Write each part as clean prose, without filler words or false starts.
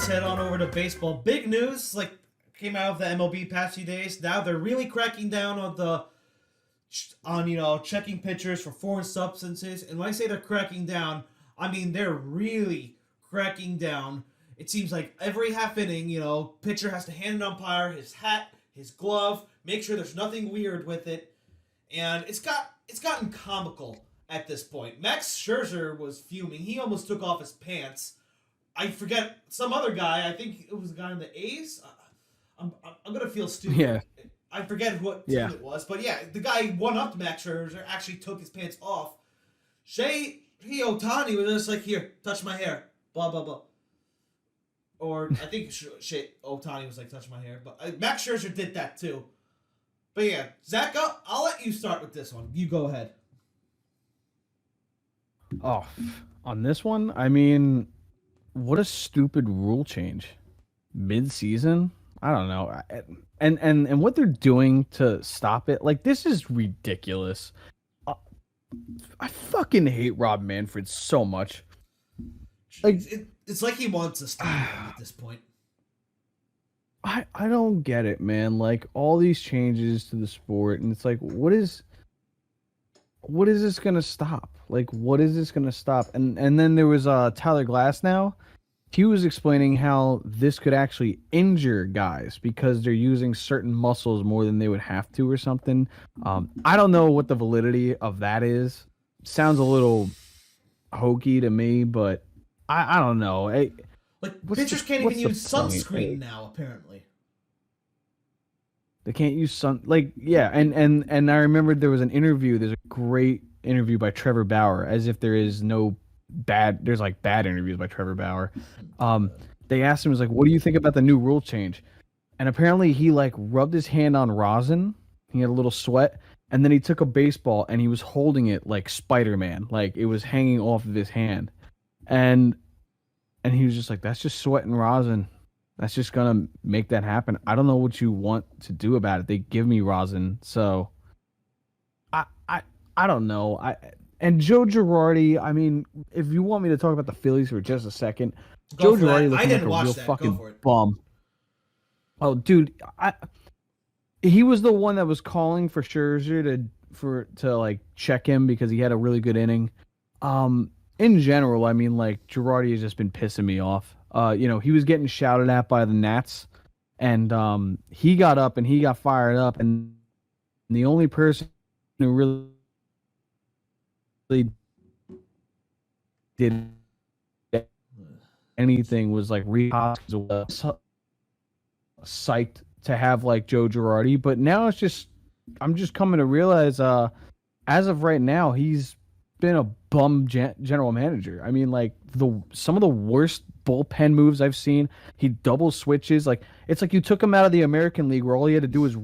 let's head on over to baseball. Big news, came out of the MLB past few days. Now they're really cracking down on checking pitchers for foreign substances. And when I say they're cracking down, I mean they're really cracking down. It seems like every half inning, pitcher has to hand an umpire his hat, his glove, make sure there's nothing weird with it, and it's gotten comical at this point. Max Scherzer was fuming. He almost took off his pants. I forget some other guy. I think it was a guy in the A's. I'm gonna feel stupid. Yeah. I forget what team it was, but yeah, the guy one up Max Scherzer actually took his pants off. Shohei Ohtani was just like, "Here, touch my hair," blah blah blah. Or I think Ohtani was like, "Touch my hair," but Max Scherzer did that too. But yeah, Zach, I'll let you start with this one. You go ahead. Oh, on this one, I mean, what a stupid rule change. Mid-season? I don't know. And what they're doing to stop it, this is ridiculous. I fucking hate Rob Manfred so much. It's like he wants us to at this point. I don't get it, man. All these changes to the sport, and it's like, what is this gonna stop? What is this gonna stop? And then there was Tyler Glasnow. He was explaining how this could actually injure guys because they're using certain muscles more than they would have to or something. I don't know what the validity of that is. Sounds a little hokey to me, but I don't know. Pitchers can't even use sunscreen now, apparently. They can't use yeah, and I remember there was an interview. There's a great interview by Trevor Bauer, as if there's bad interviews by Trevor Bauer. They asked him, what do you think about the new rule change? And apparently he rubbed his hand on rosin. He had a little sweat, and then he took a baseball and he was holding it like Spider-Man, it was hanging off of his hand. And he was just like, that's just sweat and rosin. That's just gonna make that happen. I don't know what you want to do about it. They give me rosin, so I don't know. And Joe Girardi, I mean, if you want me to talk about the Phillies for just a second, Joe Girardi looking like a real fucking bum. Oh, dude, he was the one that was calling for Scherzer to check him because he had a really good inning. In general, I mean, Girardi has just been pissing me off. He was getting shouted at by the Nats, and he got up and he got fired up, and the only person who really did anything was Reed Hoskins was psyched to have Joe Girardi, but now I'm just coming to realize as of right now he's been a bum general manager. I mean, some of the worst bullpen moves I've seen. He double switches. It's like you took him out of the American League where all he had to do was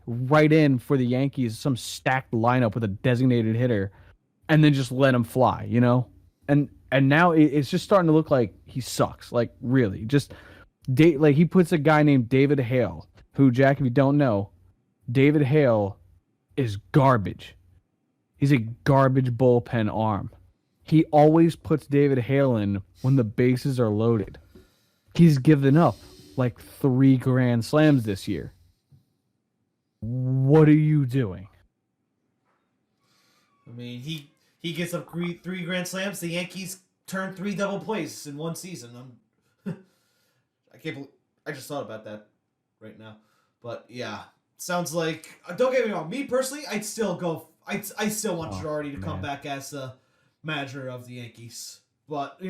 right in for the Yankees, some stacked lineup with a designated hitter, and then just let him fly, And now it's just starting to look like he sucks. Really, he puts a guy named David Hale, who, Jack, if you don't know, David Hale is garbage. He's a garbage bullpen arm. He always puts David Hale in when the bases are loaded. He's given up 3 grand slams this year. What are you doing? I mean, he gets up 3 grand slams. The Yankees turn 3 double plays in one season. I can't believe I just thought about that right now. But yeah, sounds like, don't get me wrong. Me personally, I'd still want Girardi to come back as the manager of the Yankees. But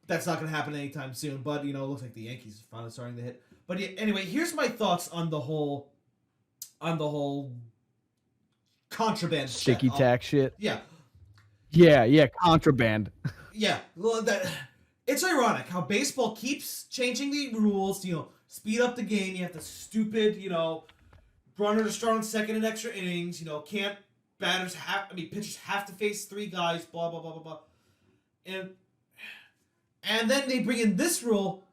that's not going to happen anytime soon. But it looks like the Yankees are finally starting to hit. But yeah, anyway, here's my thoughts on the whole contraband sticky tack shit. Yeah. Yeah, contraband. Yeah, well, it's ironic how baseball keeps changing the rules. Speed up the game. You have the stupid, runner to start on second in extra innings. Can't pitchers have to face 3 guys. Blah blah blah blah blah. And then they bring in this rule.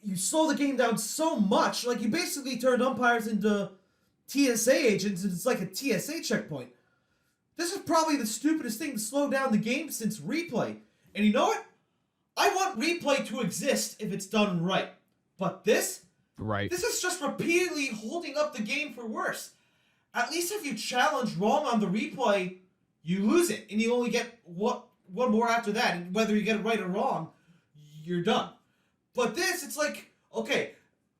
You slow the game down so much. You basically turned umpires into TSA agents, and it's like a TSA checkpoint. This is probably the stupidest thing to slow down the game since replay. And you know what? I want replay to exist if it's done right. But this Right. is just repeatedly holding up the game for worse. At least if you challenge wrong on the replay, you lose it, and you only get one more after that. And whether you get it right or wrong, you're done. But this, it's like, okay,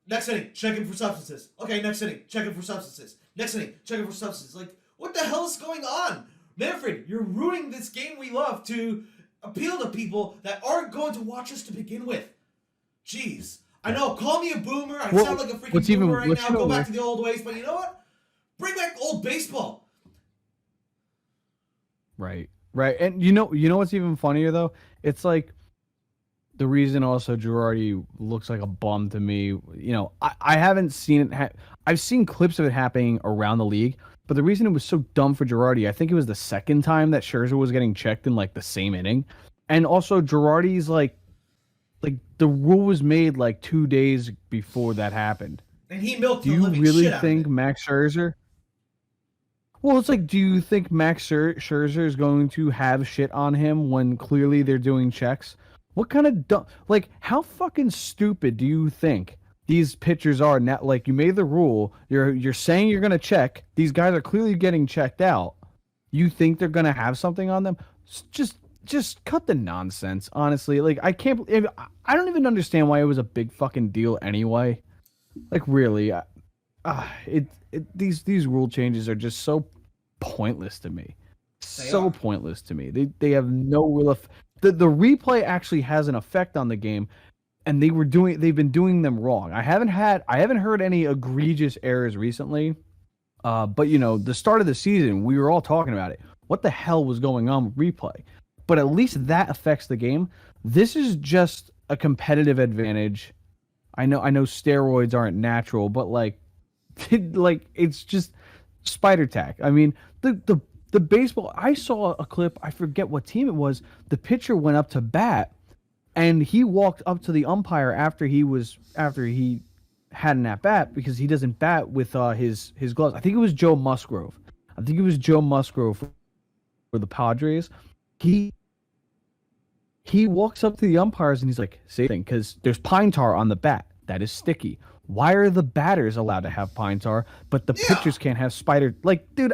next inning, checking for substances. Okay, next inning, checking for substances. Next inning, checking for substances. Like, what the hell is going on? Manfred, you're ruining this game we love to appeal to people that aren't going to watch us to begin with. Jeez. I know, call me a boomer. I sound like a freaking boomer right now. Go back to the old ways. But you know what? Bring back old baseball. Right. Right. And you know what's even funnier though? It's like the reason also Girardi looks like a bum to me. You know, I haven't seen it. I've seen clips of it happening around the league, but the reason it was so dumb for Girardi, I think it was the second time that Scherzer was getting checked in like the same inning, and also Girardi's like the rule was made like 2 days before that happened. And he milked the living shit out of it. Do you really think Max Scherzer? Well, it's like, do you think Max Scherzer is going to have shit on him when clearly they're doing checks? What kind of dumb, like, how fucking stupid do you think these pitchers are now? Like, you made the rule, you're saying you're gonna check. These guys are clearly getting checked out. You think they're gonna have something on them? Just cut the nonsense, honestly. Like, I don't even understand why it was a big fucking deal anyway. Like, really, these rule changes are just so pointless to me. Pointless to me. They have no real the replay actually has an effect on the game, and they've been doing them wrong. I haven't heard any egregious errors recently. But you know, the start of the season, we were all talking about it. What the hell was going on with replay? But at least that affects the game. This is just a competitive advantage. I know steroids aren't natural, but like it's just spider tack. I mean, the baseball, I saw a clip, I forget what team it was. The pitcher went up to bat and he walked up to the umpire after he had an at bat, because he doesn't bat with his gloves. I think it was Joe Musgrove. For the Padres. He walks up to the umpires and he's like, "Say thing, because there's pine tar on the bat. That is sticky. Why are the batters allowed to have pine tar, but the pitchers can't have spider?" Like, dude,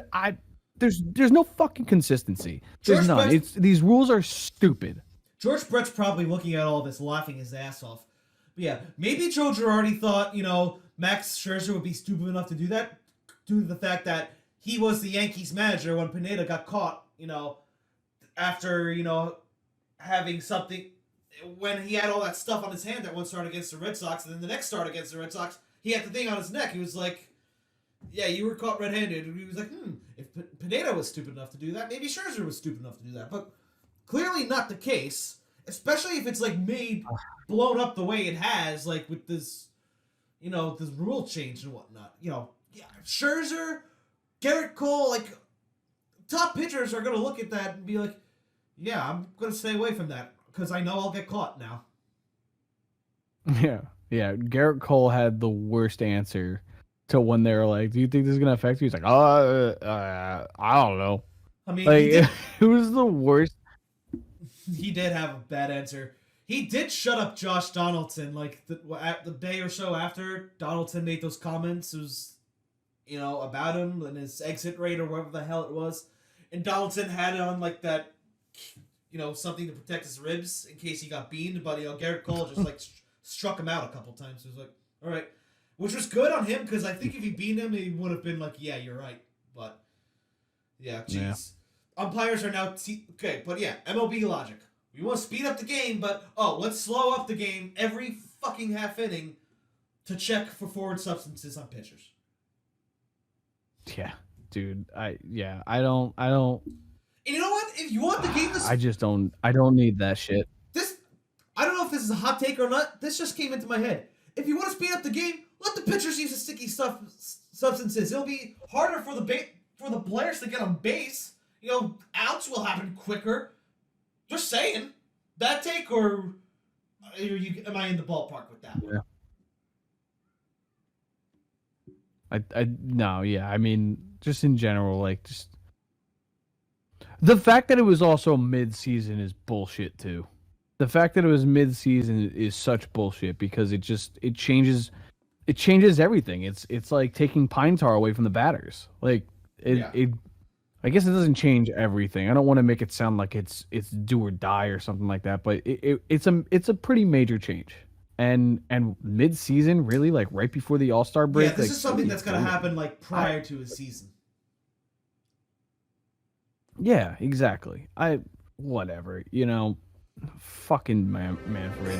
there's no fucking consistency. There's none. These rules are stupid. George Brett's probably looking at all this, laughing his ass off. But yeah, maybe Joe Girardi thought, you know, Max Scherzer would be stupid enough to do that due to the fact that he was the Yankees manager when Pineda got caught, you know, after, you know, having something, when he had all that stuff on his hand that one start against the Red Sox, and then the next start against the Red Sox, he had the thing on his neck. He was like, yeah, you were caught red-handed. And he was like, if Pineda was stupid enough to do that, maybe Scherzer was stupid enough to do that. But clearly not the case, especially if it's like blown up the way it has, like with this, you know, this rule change and whatnot. You know, yeah, Scherzer, Garrett Cole, like top pitchers are gonna look at that and be like, yeah, I'm gonna stay away from that because I know I'll get caught now. Yeah. Garrett Cole had the worst answer to when they were like, "Do you think this is gonna affect you?" He's like, I don't know." I mean, like, it was the worst. He did have a bad answer. He did shut up Josh Donaldson like the day or so after Donaldson made those comments. It was, you know, about him and his exit rate or whatever the hell it was. And Donaldson had on like that, you know, something to protect his ribs in case he got beamed. But, you know, Garrett Cole just like struck him out a couple times. It was like, all right. Which was good on him because I think if he beat him, he would have been like, yeah, you're right. But, yeah, jeez. Yeah. Umpires are now... okay, but yeah, MLB logic. We want to speed up the game, but, let's slow up the game every fucking half inning to check for foreign substances on pitchers. Yeah, dude. I don't... And you know what? If you want the game to... I don't need that shit. I don't know if this is a hot take or not. This just came into my head. If you want to speed up the game, let the pitchers use the sticky substances. It'll be harder for the players to get on base. You know, outs will happen quicker. Just saying. That take, or am I in the ballpark with that one? Yeah. No, yeah. I mean, just in general, like, just the fact that it was also mid-season is bullshit too. the fact that it was mid-season is such bullshit because it changes everything. It's like taking pine tar away from the batters. Like it I guess it doesn't change everything. I don't want to make it sound like it's do or die or something like that, but it's a pretty major change. And mid-season, really, like right before the All-Star break. Yeah, this like, is something that's gonna happen like prior to a season. Yeah, exactly. Whatever, fucking Manfred.